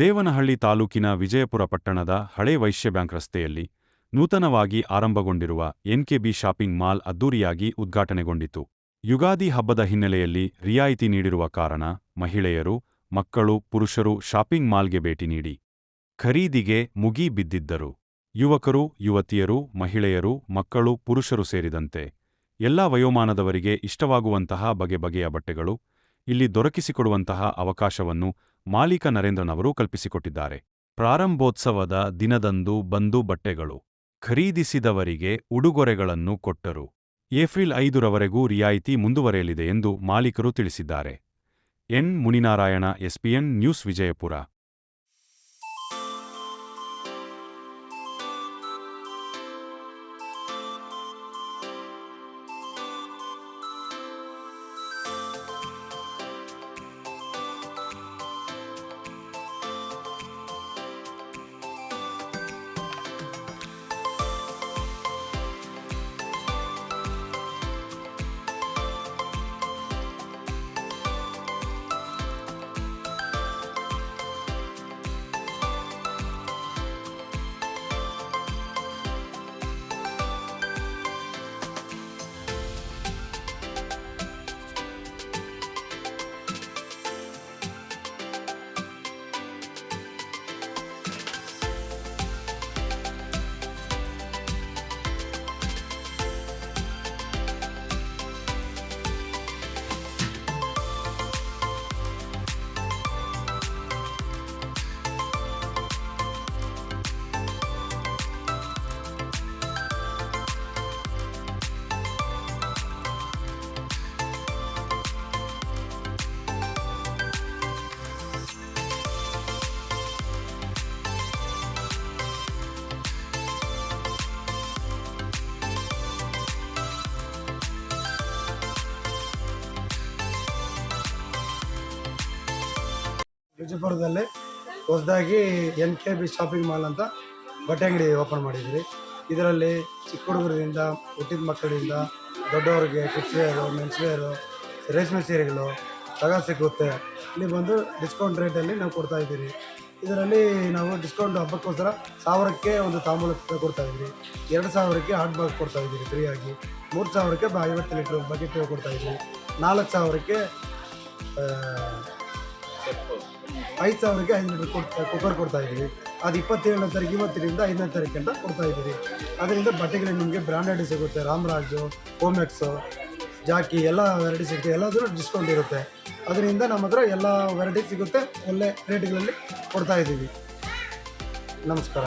ದೇವನಹಳ್ಳಿ ತಾಲೂಕಿನ ವಿಜಯಪುರ ಪಟ್ಟಣದ ಹಳೆ ವೈಶ್ಯ ಬ್ಯಾಂಕ್ ರಸ್ತೆಯಲ್ಲಿ ನೂತನವಾಗಿ ಆರಂಭಗೊಂಡಿರುವ ಎನ್ಕೆಬಿ ಶಾಪಿಂಗ್ ಮಾಲ್ ಅದ್ದೂರಿಯಾಗಿ ಉದ್ಘಾಟನೆಗೊಂಡಿತು. ಯುಗಾದಿ ಹಬ್ಬದ ಹಿನ್ನೆಲೆಯಲ್ಲಿ ರಿಯಾಯಿತಿ ನೀಡಿರುವ ಕಾರಣ ಮಹಿಳೆಯರು, ಮಕ್ಕಳು, ಪುರುಷರು ಶಾಪಿಂಗ್ ಮಾಲ್ಗೆ ಭೇಟಿ ನೀಡಿ ಖರೀದಿಗೆ ಮುಗಿ ಬಿದ್ದಿದ್ದರು. ಯುವಕರು, ಯುವತಿಯರು, ಮಹಿಳೆಯರು, ಮಕ್ಕಳು, ಪುರುಷರು ಸೇರಿದಂತೆ ಎಲ್ಲಾ ವಯೋಮಾನದವರಿಗೆ ಇಷ್ಟವಾಗುವಂತಹ ಬಗೆ ಬಗೆಯ ಬಟ್ಟೆಗಳು ಇಲ್ಲಿ ದೊರಕಿಸಿಕೊಡುವಂತಹ ಅವಕಾಶವನ್ನು ಮಾಲೀಕ ನರೇಂದ್ರನವರು ಕಲ್ಪಿಸಿಕೊಟ್ಟಿದ್ದಾರೆ. ಪ್ರಾರಂಭೋತ್ಸವದ ದಿನದಂದು ಬಂದು ಬಟ್ಟೆಗಳು ಖರೀದಿಸಿದವರಿಗೆ ಉಡುಗೊರೆಗಳನ್ನು ಕೊಟ್ಟರು. ಏಪ್ರಿಲ್ 5ರವರೆಗೂ ರಿಯಾಯಿತಿ ಮುಂದುವರೆಯಲಿದೆ ಎಂದು ಮಾಲೀಕರು ತಿಳಿಸಿದ್ದಾರೆ. ಎನ್. ಮುನಿನಾರಾಯಣ, ಎಸ್ಪಿಎನ್ ನ್ಯೂಸ್, ವಿಜಯಪುರ. ವಿಜಯಪುರದಲ್ಲಿ ಹೊಸದಾಗಿ ಎನ್ಕೆಬಿ ಶಾಪಿಂಗ್ ಮಾಲ್ ಅಂತ ಬಟ್ಟೆ ಅಂಗಡಿ ಓಪನ್ ಮಾಡಿದ್ವಿ. ಇದರಲ್ಲಿ ಚಿಕ್ಕ ಹುಡುಗರಿಂದ, ಹುಟ್ಟಿದ ಮಕ್ಕಳಿಂದ ದೊಡ್ಡವರಿಗೆ ಕಿಡ್ಸ್ ವೇರು, ಮೆನ್ಸ್ ವೇರು, ರೇಷ್ಮೆ ಸೀರೆಗಳು ಸಿಗುತ್ತೆ. ಇಲ್ಲಿ ಬಂದು ಡಿಸ್ಕೌಂಟ್ ರೇಟಲ್ಲಿ ನಾವು ಕೊಡ್ತಾಯಿದ್ದೀವಿ. ಇದರಲ್ಲಿ ನಾವು ಡಿಸ್ಕೌಂಟ್ ಹಬ್ಬಕ್ಕೋಸ್ಕರ 1000ಕ್ಕೆ ಒಂದು ತಾಂಬೂಲ ಕೊಡ್ತಾಯಿದ್ವಿ, 2000ಕ್ಕೆ ಹಾಟ್ ಬಾಕ್ಸ್ ಕೊಡ್ತಾಯಿದ್ದೀವಿ ಫ್ರೀಯಾಗಿ, 3000ಕ್ಕೆ 50 ಲೀಟ್ರ್ ಬಕೆಟ್ ಕೊಡ್ತಾಯಿದ್ವಿ, 4000ಕ್ಕೆ 5000ಕ್ಕೆ 5 ಲೀಟ್ರ್ ಕುಕ್ಕರ್ ಕೊಡ್ತಾಯಿದ್ದೀವಿ. ಅದು 27ನೇ ತಾರೀಕು, ಇವತ್ತಿನಿಂದ 5ನೇ ತಾರೀಕು ಅಂತ ಕೊಡ್ತಾಯಿದ್ದೀವಿ. ಅದರಿಂದ ಬಟ್ಟೆಗಳು ನಿಮಗೆ ಬ್ರ್ಯಾಂಡೆಡ್ ಸಿಗುತ್ತೆ. ರಾಮರಾಜು, ಓಮೆಕ್ಸು, ಜಾಕಿ ಎಲ್ಲ ವೆರೈಟಿ ಸಿಗುತ್ತೆ. ಎಲ್ಲದೂ ಡಿಸ್ಕೌಂಟ್ ಇರುತ್ತೆ. ಅದರಿಂದ ನಮ್ಮ ಹತ್ರ ಎಲ್ಲ ವೆರೈಟಿ ಸಿಗುತ್ತೆ. ಒಳ್ಳೆ ರೇಟ್ಗಳಲ್ಲಿ ಕೊಡ್ತಾಯಿದ್ದೀವಿ. ನಮಸ್ಕಾರ.